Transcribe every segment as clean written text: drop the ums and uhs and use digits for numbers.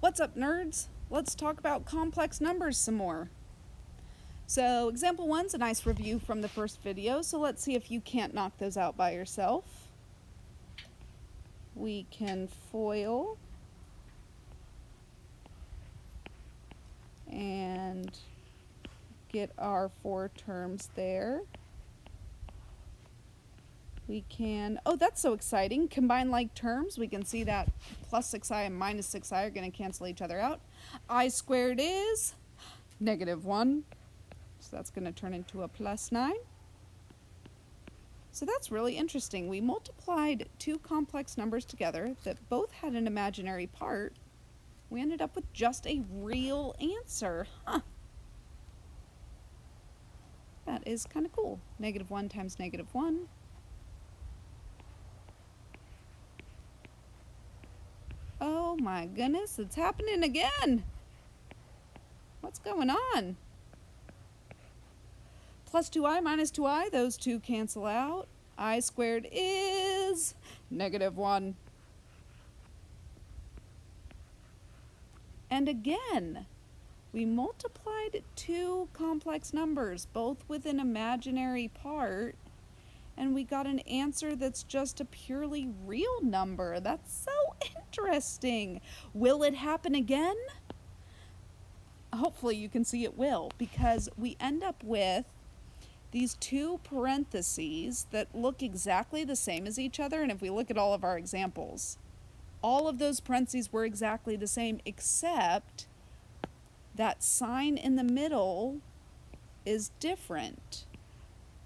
What's up, nerds? Let's talk about complex numbers some more. So example one's a nice review from the first video, so let's see if you can't knock those out by yourself. We can FOIL and get our 4 terms there. We can, oh, that's so exciting, combine like terms. We can see that plus 6i and minus 6i are going to cancel each other out. I squared is -1, so that's going to turn into a plus 9. So that's really interesting. We multiplied 2 complex numbers together that both had an imaginary part. We ended up with just a real answer. Huh. That is kind of cool. -1 times -1. Oh my goodness, it's happening again. What's going on? Plus 2i minus 2i, those two cancel out. I squared is -1. And again, we multiplied 2 complex numbers, both with an imaginary part, and we got an answer that's just a purely real number. That's so interesting. Will it happen again? Hopefully you can see it will, because we end up with these 2 parentheses that look exactly the same as each other. And if we look at all of our examples, all of those parentheses were exactly the same, except that sign in the middle is different.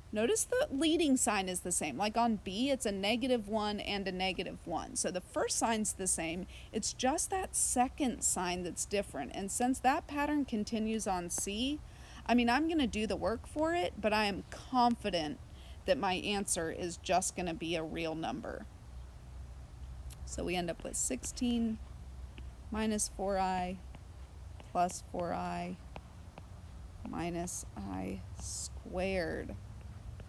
Notice the leading sign is the same. Like on B, it's a -1 and a -1. So the first sign's the same. It's just that second sign that's different. And since that pattern continues on C, I mean, I'm going to do the work for it, but I am confident that my answer is just going to be a real number. So we end up with 16 minus 4i plus 4i minus I squared.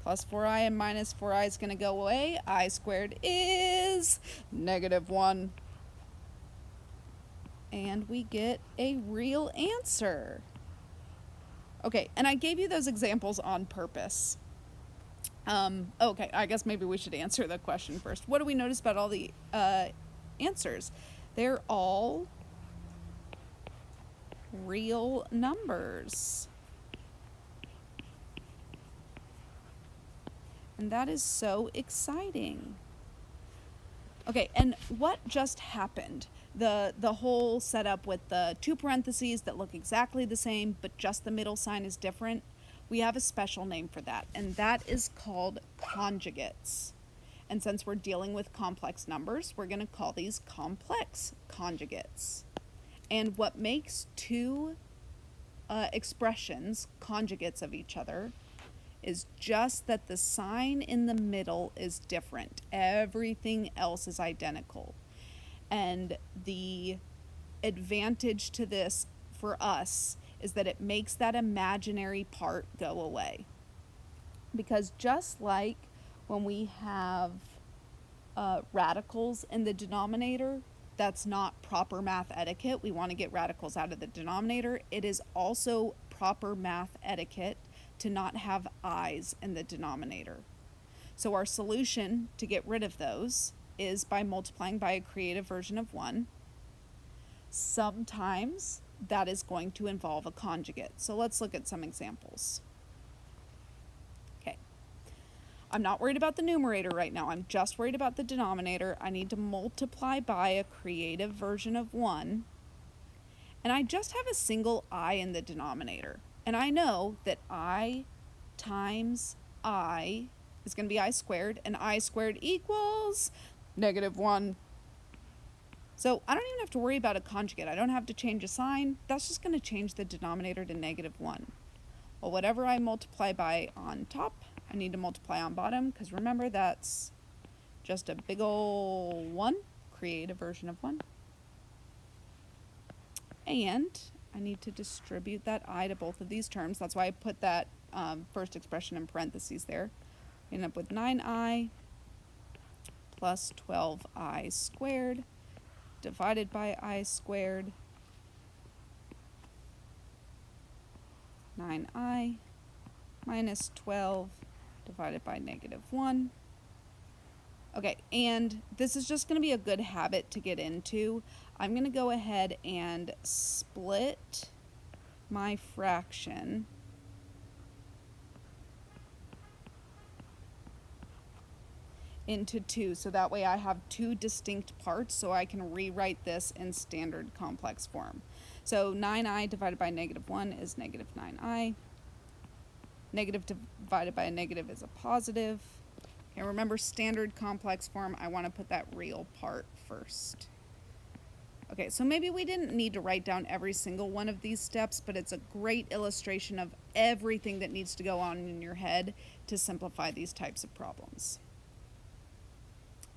Plus 4i and minus 4i is going to go away. I squared is -1. And we get a real answer. Okay, and I gave you those examples on purpose. Okay, I guess maybe we should answer the question first. What do we notice about all the answers? They're all real numbers. And that is so exciting. Okay, and what just happened? The whole setup with the 2 parentheses that look exactly the same, but just the middle sign is different. We have a special name for that, and that is called conjugates. And since we're dealing with complex numbers, we're going to call these complex conjugates. And what makes 2 expressions conjugates of each other is just that the sign in the middle is different. Everything else is identical. And the advantage to this for us is that it makes that imaginary part go away. Because just like when we have radicals in the denominator, that's not proper math etiquette. We want to get radicals out of the denominator. It is also proper math etiquette to not have i's in the denominator. So our solution to get rid of those is by multiplying by a creative version of 1. Sometimes that is going to involve a conjugate. So let's look at some examples. Okay. I'm not worried about the numerator right now. I'm just worried about the denominator. I need to multiply by a creative version of 1. And I just have a single I in the denominator. And I know that I times I is going to be I squared, and I squared equals -1. So I don't even have to worry about a conjugate. I don't have to change a sign. That's just going to change the denominator to -1. Well, whatever I multiply by on top, I need to multiply on bottom, because remember, that's just a big ol' 1, create a version of 1. And I need to distribute that I to both of these terms. That's why I put that first expression in parentheses there. We end up with 9i plus 12i squared divided by I squared 9i minus 12 divided by negative 1. Okay, and this is just going to be a good habit to get into. I'm going to go ahead and split my fraction into two, so that way I have two distinct parts, so I can rewrite this in standard complex form. So 9i divided by negative 1 is negative 9i. Negative divided by a negative is a positive. Okay, remember standard complex form, I want to put that real part first. Okay, so maybe we didn't need to write down every single one of these steps, but it's a great illustration of everything that needs to go on in your head to simplify these types of problems.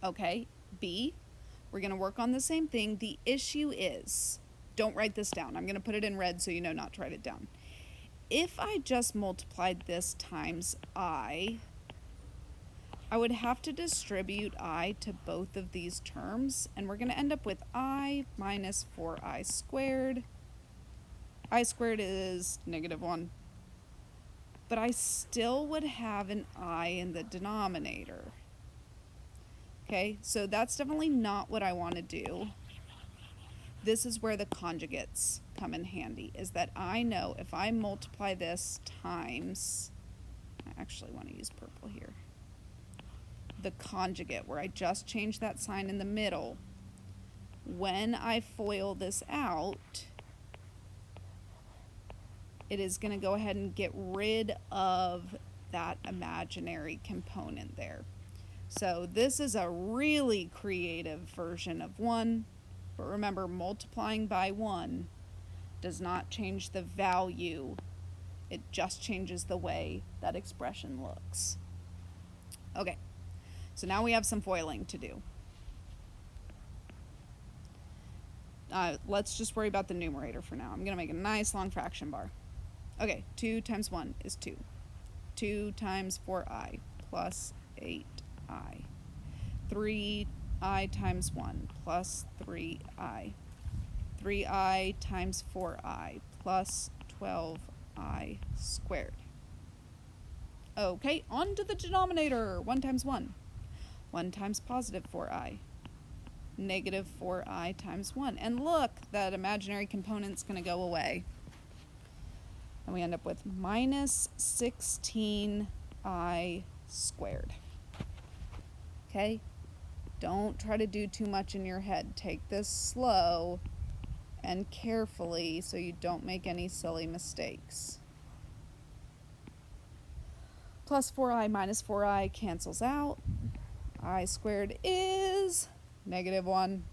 Okay, B, we're going to work on the same thing. The issue is, don't write this down. I'm going to put it in red so you know not to write it down. If I just multiplied this times I would have to distribute I to both of these terms, and we're going to end up with I minus 4i squared. I squared is negative 1. But I still would have an I in the denominator. Okay, so that's definitely not what I want to do. This is where the conjugates come in handy, is that I know if I multiply this times, I actually want to use purple here, the conjugate, where I just change that sign in the middle. When I FOIL this out, it is going to go ahead and get rid of that imaginary component there. So this is a really creative version of 1, but remember, multiplying by 1 does not change the value. It just changes the way that expression looks. Okay, so now we have some FOILing to do. Let's just worry about the numerator for now. I'm going to make a nice long fraction bar. Okay, 2 times 1 is 2. 2 times 4i plus 8i. 3i times 1 plus 3i. 3i times 4i plus 12i squared. Okay, on to the denominator. 1 times 1. 1 times positive 4i. Negative 4i times 1. And look, that imaginary component's going to go away. And we end up with minus 16i squared. Okay? Don't try to do too much in your head. Take this slow and carefully so you don't make any silly mistakes. Plus 4i minus 4i cancels out. I squared is negative 1.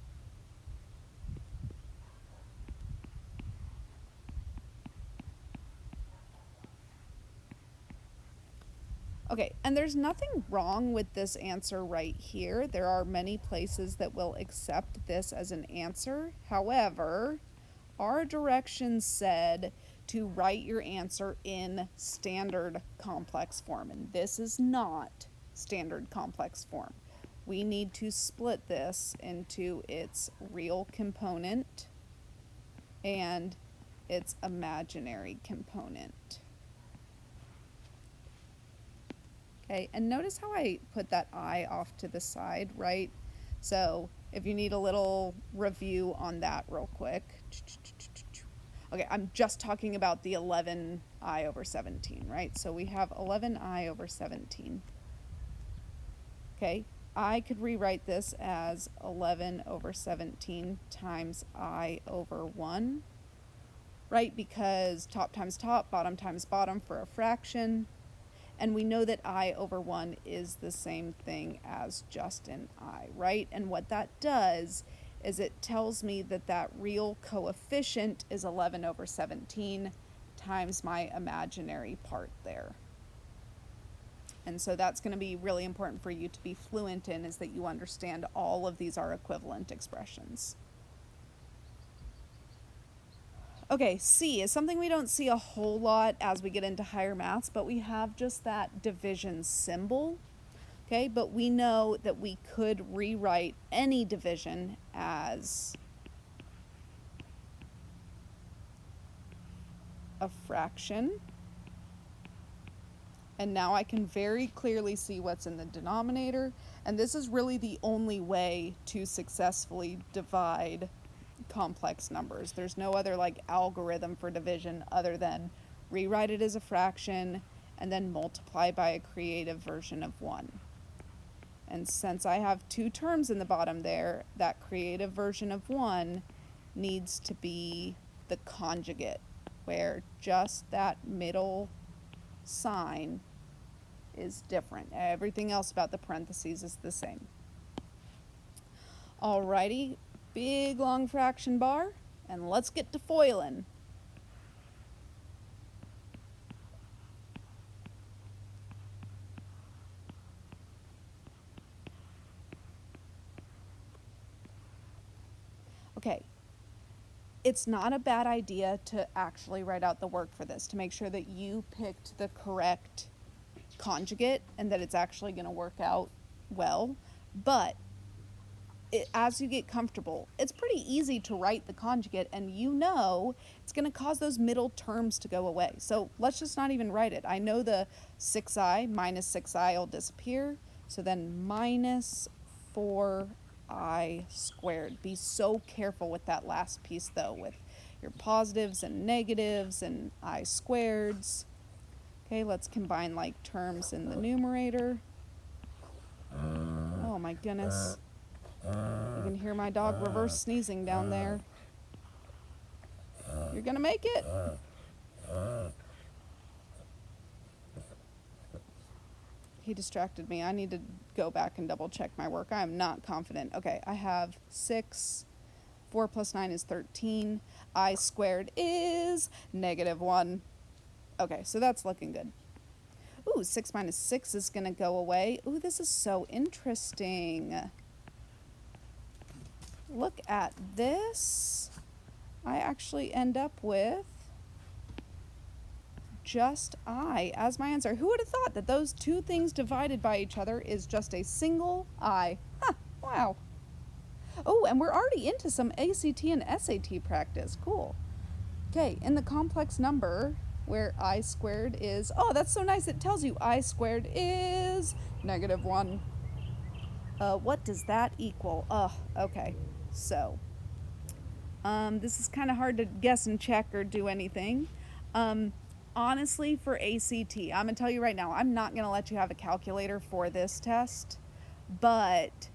Okay, and there's nothing wrong with this answer right here. There are many places that will accept this as an answer. However, our directions said to write your answer in standard complex form, and this is not standard complex form. We need to split this into its real component and its imaginary component. Okay, and notice how I put that I off to the side, right? So if you need a little review on that real quick. Okay, I'm just talking about the 11i over 17, right? So we have 11i over 17. Okay, I could rewrite this as 11 over 17 times I over 1, right? Because top times top, bottom times bottom for a fraction. And we know that I over 1 is the same thing as just an I, right? And what that does is it tells me that that real coefficient is 11 over 17 times my imaginary part there. And so that's going to be really important for you to be fluent in, is that you understand all of these are equivalent expressions. Okay, C is something we don't see a whole lot as we get into higher maths, but we have just that division symbol. Okay, but we know that we could rewrite any division as a fraction. And now I can very clearly see what's in the denominator. And this is really the only way to successfully divide complex numbers. There's no other like algorithm for division other than rewrite it as a fraction and then multiply by a creative version of 1. And since I have 2 terms in the bottom there, that creative version of 1 needs to be the conjugate, where just that middle sign is different. Everything else about the parentheses is the same. Alrighty, big long fraction bar, and let's get to foiling. Okay, it's not a bad idea to actually write out the work for this to make sure that you picked the correct conjugate and that it's actually going to work out well. But as you get comfortable, it's pretty easy to write the conjugate, and you know it's going to cause those middle terms to go away. So let's just not even write it. I know the 6i minus 6i will disappear, so then minus 4i squared. Be so careful with that last piece though, with your positives and negatives and I squareds. Okay, let's combine like terms in the numerator. Oh my goodness. You can hear my dog reverse sneezing down there. You're gonna make it. He distracted me. I need to go back and double check my work. I am not confident. Okay, I have 6. 4 plus 9 is 13. I squared is -1. Okay, so that's looking good. Ooh, 6 minus 6 is going to go away. Ooh, this is so interesting. Look at this. I actually end up with just I as my answer. Who would have thought that those two things divided by each other is just a single I? Huh, wow. Oh, and we're already into some ACT and SAT practice. Cool. Okay, in the complex number where I squared is, oh, that's so nice. It tells you I squared is -1. What does that equal? Okay. So, this is kind of hard to guess and check or do anything. Honestly, for ACT, I'm going to tell you right now, I'm not going to let you have a calculator for this test, but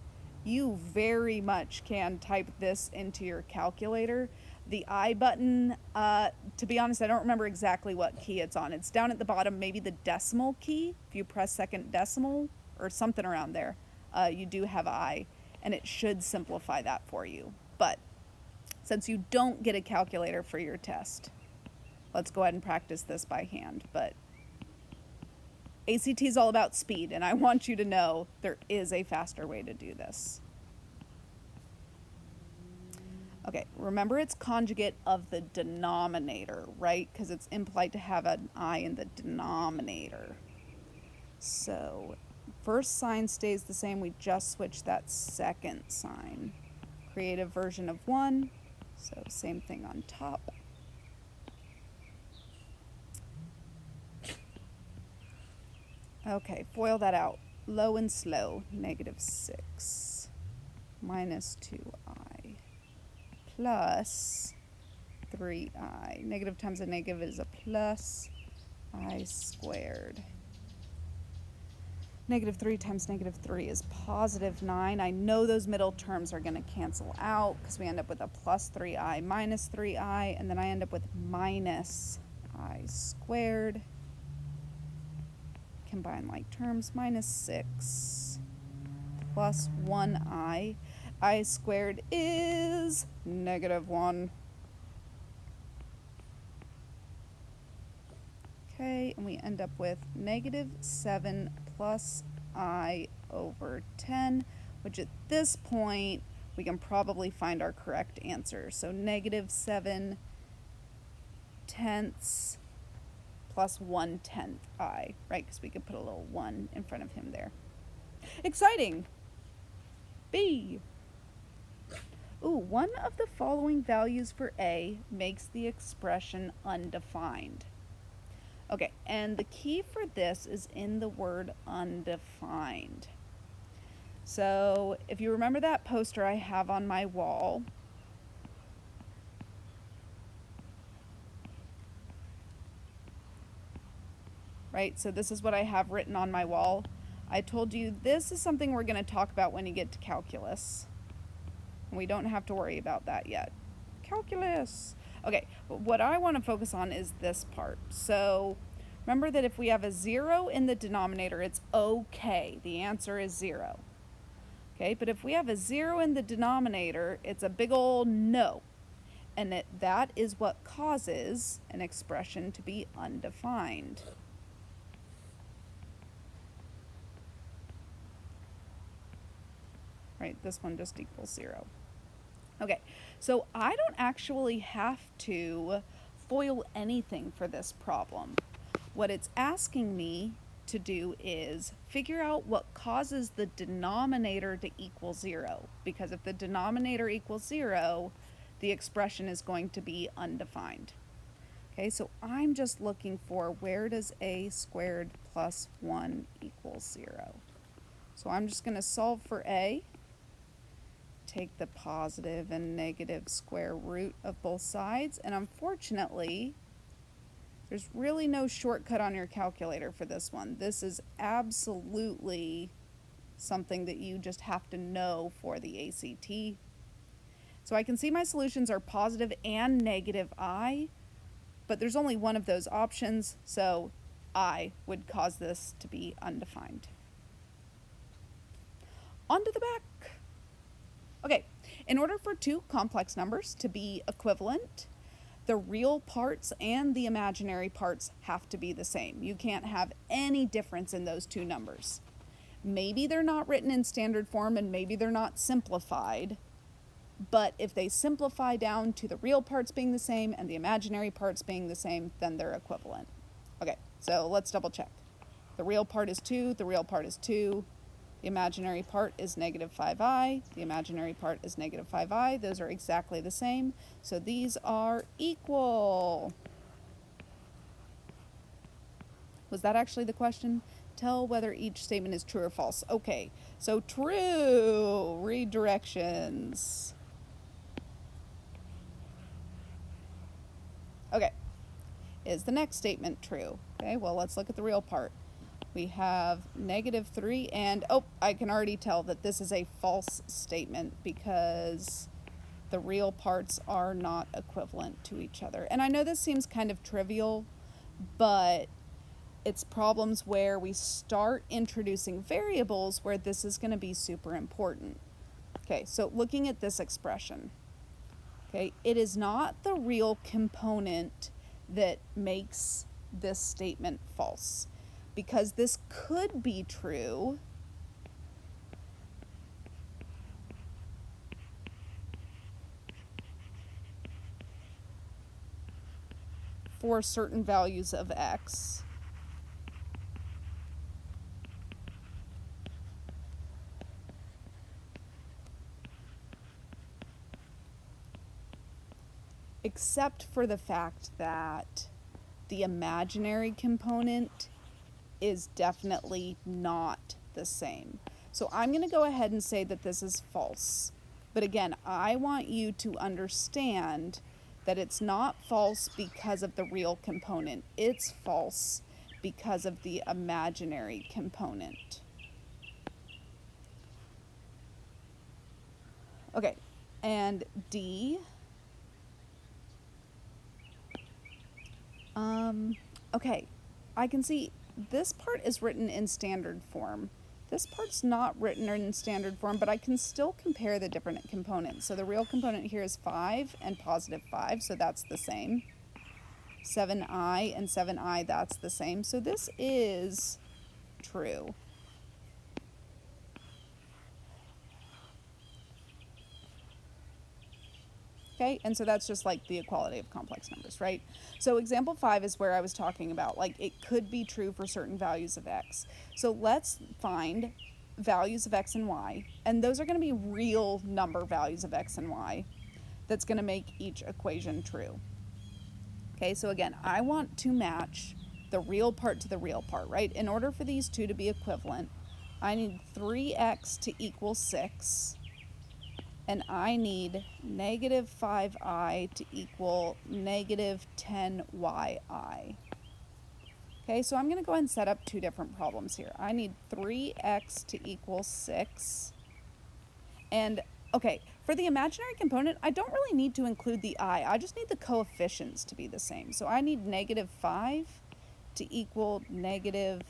you very much can type this into your calculator. The I button, to be honest, I don't remember exactly what key it's on. It's down at the bottom, maybe the decimal key. If you press second decimal or something around there, you do have I, and it should simplify that for you. But since you don't get a calculator for your test, let's go ahead and practice this by hand. But ACT is all about speed, and I want you to know there is a faster way to do this. Okay, remember it's conjugate of the denominator, right? Because it's implied to have an I in the denominator. So, first sign stays the same. We just switch that second sign. Creative version of 1. So, same thing on top. Okay, FOIL that out. Low and slow. -6 minus 2i plus 3i. Negative times a negative is a plus I squared. -3 times -3 is +9. I know those middle terms are going to cancel out because we end up with a plus 3i minus 3i, and then I end up with minus I squared. Combine like terms, -6 plus 1i. I squared is -1. Okay, and we end up with -7 plus I over 10, which at this point we can probably find our correct answer. So -7 tenths plus 1/10 I, right? Because we could put a little 1 in front of him there. Exciting! B. Ooh, one of the following values for A makes the expression undefined. Okay, and the key for this is in the word undefined. So if you remember that poster I have on my wall, right? So this is what I have written on my wall. I told you this is something we're going to talk about when you get to calculus. We don't have to worry about that yet. Calculus. Okay, but what I want to focus on is this part. So remember that if we have a 0 in the denominator, it's okay. The answer is 0. Okay, but if we have a 0 in the denominator, it's a big old no. And that is what causes an expression to be undefined. Right, this one just equals 0. Okay, so I don't actually have to FOIL anything for this problem. What it's asking me to do is figure out what causes the denominator to equal 0. Because if the denominator equals 0, the expression is going to be undefined. Okay, so I'm just looking for where does a squared plus 1 equal 0. So I'm just going to solve for a. Take the positive and negative square root of both sides, and unfortunately there's really no shortcut on your calculator for this one. This is absolutely something that you just have to know for the ACT. So I can see my solutions are positive and negative I, but there's only one of those options, so I would cause this to be undefined. On to the back. Okay, in order for two complex numbers to be equivalent, the real parts and the imaginary parts have to be the same. You can't have any difference in those two numbers. Maybe they're not written in standard form and maybe they're not simplified, but if they simplify down to the real parts being the same and the imaginary parts being the same, then they're equivalent. Okay, so let's double check. The real part is 2, the real part is 2. The imaginary part is negative 5i. The imaginary part is negative 5i. Those are exactly the same. So these are equal. Was that actually the question? Tell whether each statement is true or false. Okay, so true. Read directions. Okay, is the next statement true? Okay, well, let's look at the real part. We have negative 3, and I can already tell that this is a false statement because the real parts are not equivalent to each other. And I know this seems kind of trivial, but it's problems where we start introducing variables where this is going to be super important. Okay, so looking at this expression, okay, it is not the real component that makes this statement false. Because this could be true for certain values of x, except for the fact that the imaginary component is definitely not the same. So I'm going to go ahead and say that this is false. But again, I want you to understand that it's not false because of the real component. It's false because of the imaginary component. Okay, and D. Okay, I can see this part is written in standard form. This part's not written in standard form, but I can still compare the different components. So the real component here is 5 and positive 5, so that's the same. 7i and 7i, that's the same. So this is true. Okay, and so that's just like the equality of complex numbers, right? So example 5 is where I was talking about, like it could be true for certain values of x. So let's find values of x and y, and those are going to be real number values of x and y that's going to make each equation true. Okay, so again, I want to match the real part to the real part, right? In order for these two to be equivalent, I need 3x to equal 6, and I need negative 5i to equal negative 10yi. Okay, so I'm going to go ahead and set up two different problems here. I need 3x to equal 6. And, okay, for the imaginary component, I don't really need to include the I. I just need the coefficients to be the same. So I need negative 5 to equal negative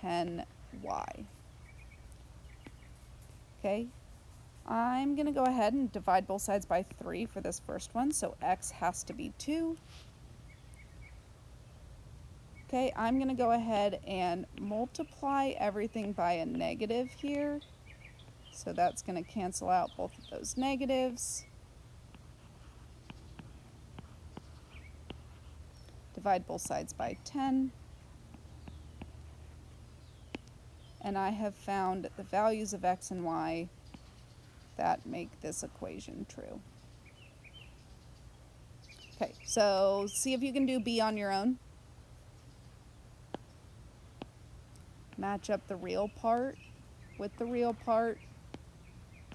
10y. Okay, I'm going to go ahead and divide both sides by 3 for this first one. So x has to be 2. Okay, I'm going to go ahead and multiply everything by a negative here. So that's going to cancel out both of those negatives. Divide both sides by 10. And I have found the values of x and y that make this equation true. Okay, so see if you can do B on your own. Match up the real part with the real part,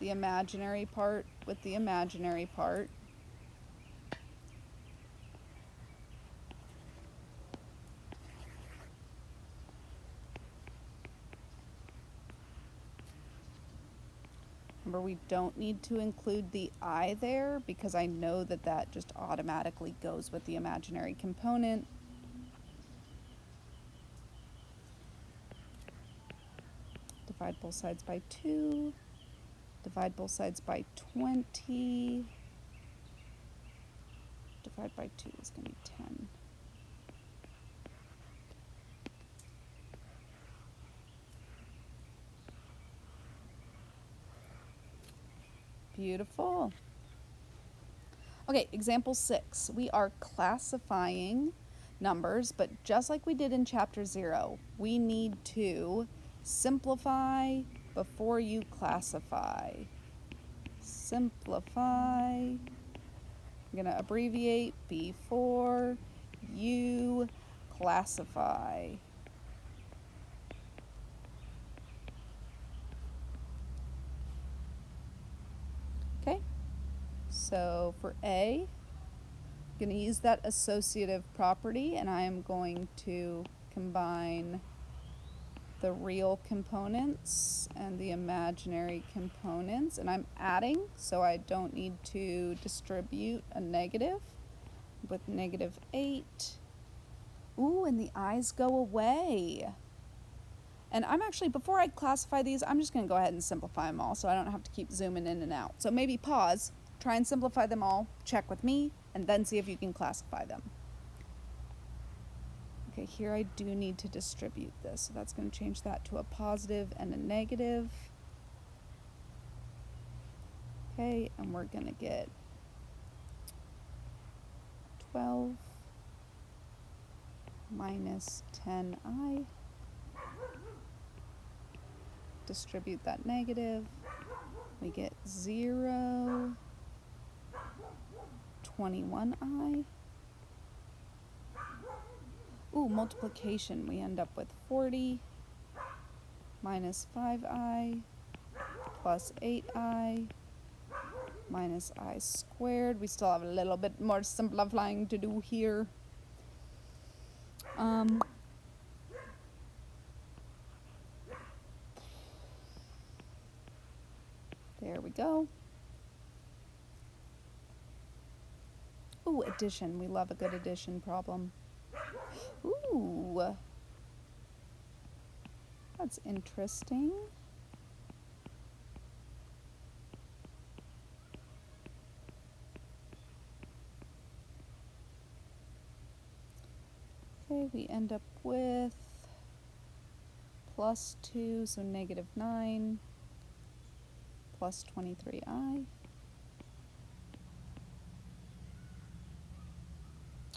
the imaginary part with the imaginary part. Remember, we don't need to include the I there because I know that that just automatically goes with the imaginary component. Divide both sides by 2. Divide both sides by 20. Divide by 2 is going to be 10. Beautiful. Okay, example 6. We are classifying numbers, but just like we did in chapter 0, we need to simplify before you classify. Simplify. I'm going to abbreviate before you classify. Okay, so for A, I'm going to use that associative property, and I am going to combine the real components and the imaginary components, and I'm adding, so I don't need to distribute a negative with negative 8. Ooh, and the i's go away. And I'm actually, before I classify these, I'm just going to go ahead and simplify them all so I don't have to keep zooming in and out. So maybe pause, try and simplify them all, check with me, and then see if you can classify them. Okay, here I do need to distribute this, so that's going to change that to a positive and a negative. Okay, and we're going to get 12 minus 10i. Distribute that negative. We get 0, 21i. Ooh, multiplication. We end up with 40 minus 5i plus 8i minus I squared. We still have a little bit more simplifying to do here. There we go. Ooh, addition. We love a good addition problem. Ooh. That's interesting. Okay, we end up with plus 2, so negative 9. Plus 23i.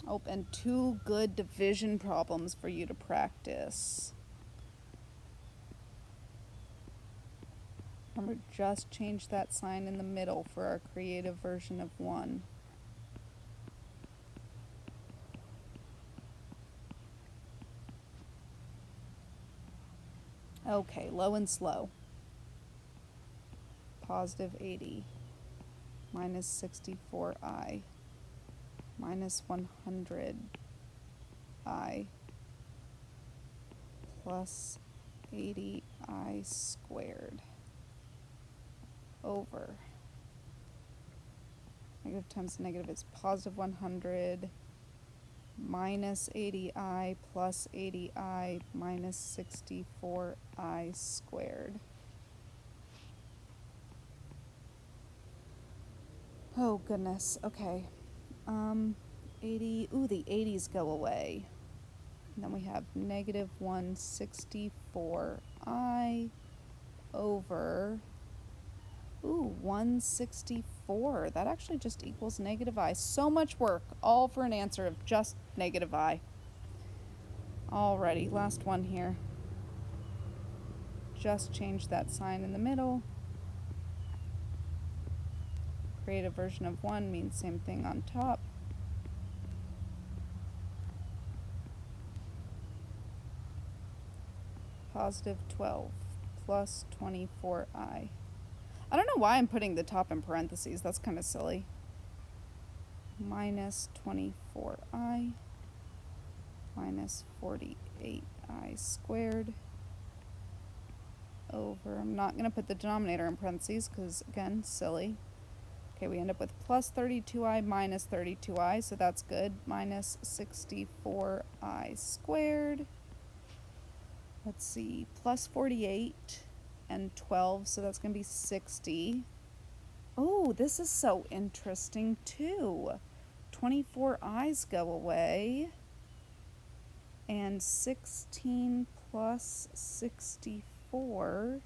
Oh, and 2 good division problems for you to practice. Remember, just change that sign in the middle for our creative version of 1. Okay, low and slow. Positive 80 minus 64i minus 100i plus 80i squared over negative times negative is positive 100 minus 80i plus 80i minus 64i squared. Oh goodness, okay. 80, ooh, the 80s go away. And then we have negative 164i over, ooh, 164. That actually just equals negative I. So much work, all for an answer of just negative I. Alrighty, last one here. Just change that sign in the middle. Create a version of 1 means same thing on top. Positive 12 plus 24i. I don't know why I'm putting the top in parentheses. That's kind of silly. Minus 24i minus 48i squared over, I'm not going to put the denominator in parentheses because, again, silly. Okay, we end up with plus 32i minus 32i, so that's good. Minus 64i squared. Let's see, plus 48 and 12, so that's going to be 60. Oh, this is so interesting too. 24 i's go away. And 16 plus 64.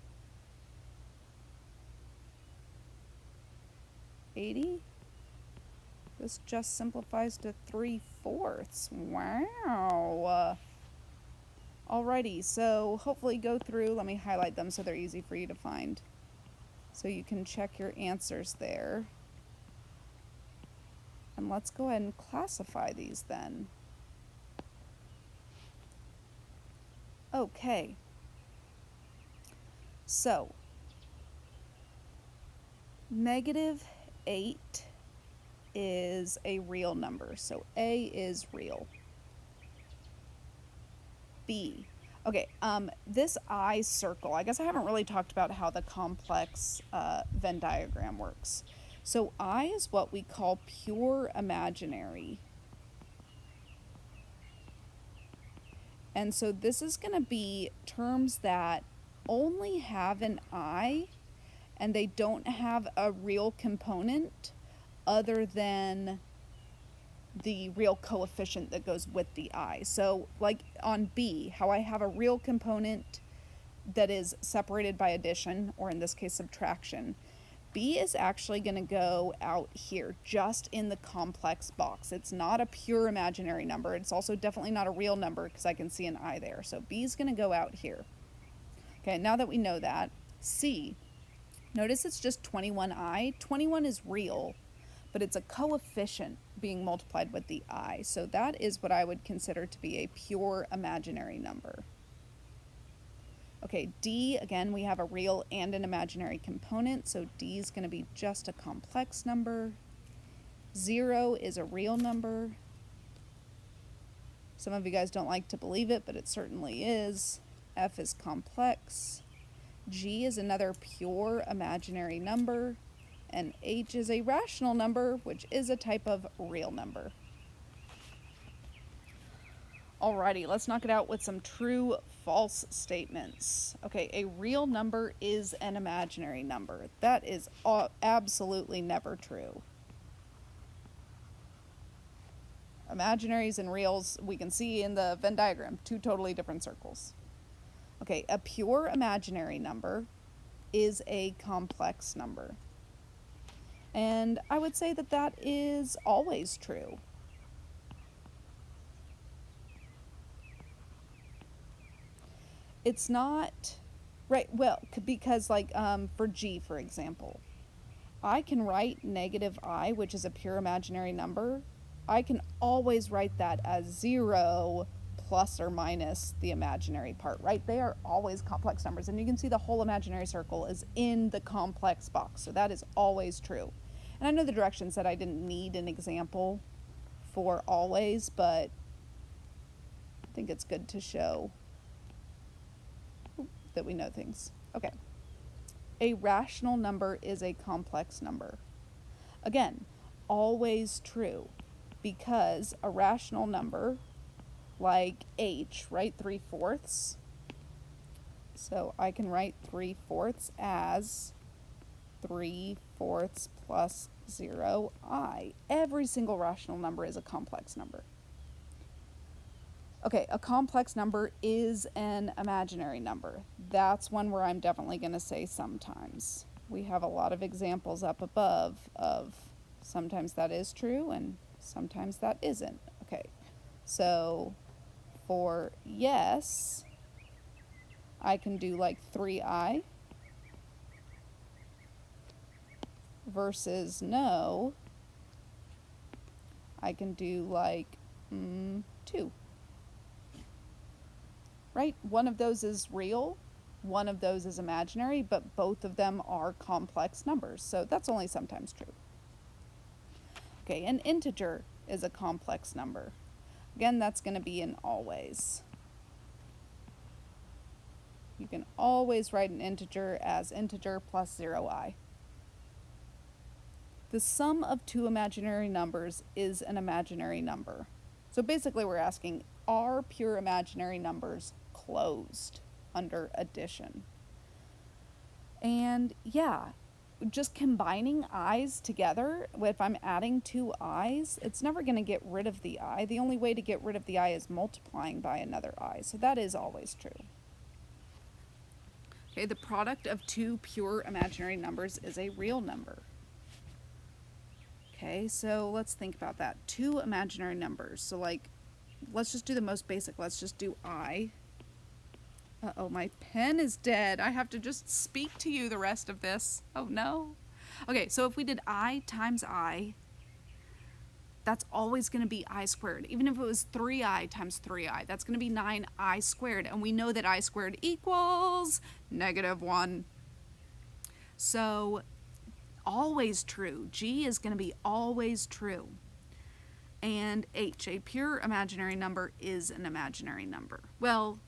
80? This just simplifies to 3/4. Wow. Alrighty, so hopefully go through, let me highlight them so they're easy for you to find. So you can check your answers there. And let's go ahead and classify these then. Okay. So, negative 8 is a real number, so A is real. B. Okay, this I circle, I guess I haven't really talked about how the complex Venn diagram works. So I is what we call pure imaginary. And so this is going to be terms that only have an I and they don't have a real component other than the real coefficient that goes with the I. So like on B, how I have a real component that is separated by addition, or in this case subtraction, B is actually going to go out here, just in the complex box. It's not a pure imaginary number. It's also definitely not a real number because I can see an I there. So B is going to go out here. Okay, now that we know that, C, notice it's just 21i. 21 is real, but it's a coefficient being multiplied with the I. So that is what I would consider to be a pure imaginary number. Okay, D, again, we have a real and an imaginary component, so D is going to be just a complex number. 0 is a real number. Some of you guys don't like to believe it, but it certainly is. F is complex. G is another pure imaginary number. And H is a rational number, which is a type of real number. Alrighty, let's knock it out with some true false statements. Okay, a real number is an imaginary number. That is absolutely never true. Imaginaries and reals, we can see in the Venn diagram, two totally different circles. Okay, a pure imaginary number is a complex number. And I would say that that is always true. It's not, right, well, because like for G, for example, I can write negative I, which is a pure imaginary number. I can always write that as 0 plus or minus the imaginary part, right? They are always complex numbers, and you can see the whole imaginary circle is in the complex box, so that is always true. And I know the directions said I didn't need an example for always, but I think it's good to show that we know things. Okay. A rational number is a complex number. Again, always true, because a rational number, like h, right, 3/4. So I can write 3/4 as 3/4 plus 0i. Every single rational number is a complex number. Okay, a complex number is an imaginary number. That's one where I'm definitely going to say sometimes. We have a lot of examples up above of sometimes that is true and sometimes that isn't. Okay, so for yes, I can do like 3i versus no, I can do like 2. Right? One of those is real, one of those is imaginary, but both of them are complex numbers, so that's only sometimes true. Okay, an integer is a complex number. Again, that's going to be an always. You can always write an integer as integer plus 0i. The sum of two imaginary numbers is an imaginary number. So basically we're asking, are pure imaginary numbers closed under addition? And yeah, just combining i's together, if I'm adding 2 i's, it's never going to get rid of the I. The only way to get rid of the I is multiplying by another I. So that is always true. Okay, the product of two pure imaginary numbers is a real number. Okay, so let's think about that. Two imaginary numbers. So like, let's just do the most basic. Let's just do I. Uh-oh, my pen is dead. I have to just speak to you the rest of this. Oh no. Okay, so if we did I times I, that's always going to be I squared. Even if it was 3i times 3i, that's going to be 9i squared. And we know that I squared equals -1. So always true. G is going to be always true. And H, a pure imaginary number, is an imaginary number. Well,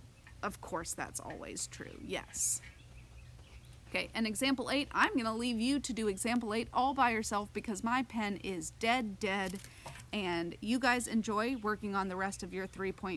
of course that's always true, yes. Okay, and example 8, I'm going to leave you to do example 8 all by yourself because my pen is dead, and you guys enjoy working on the rest of your 3.0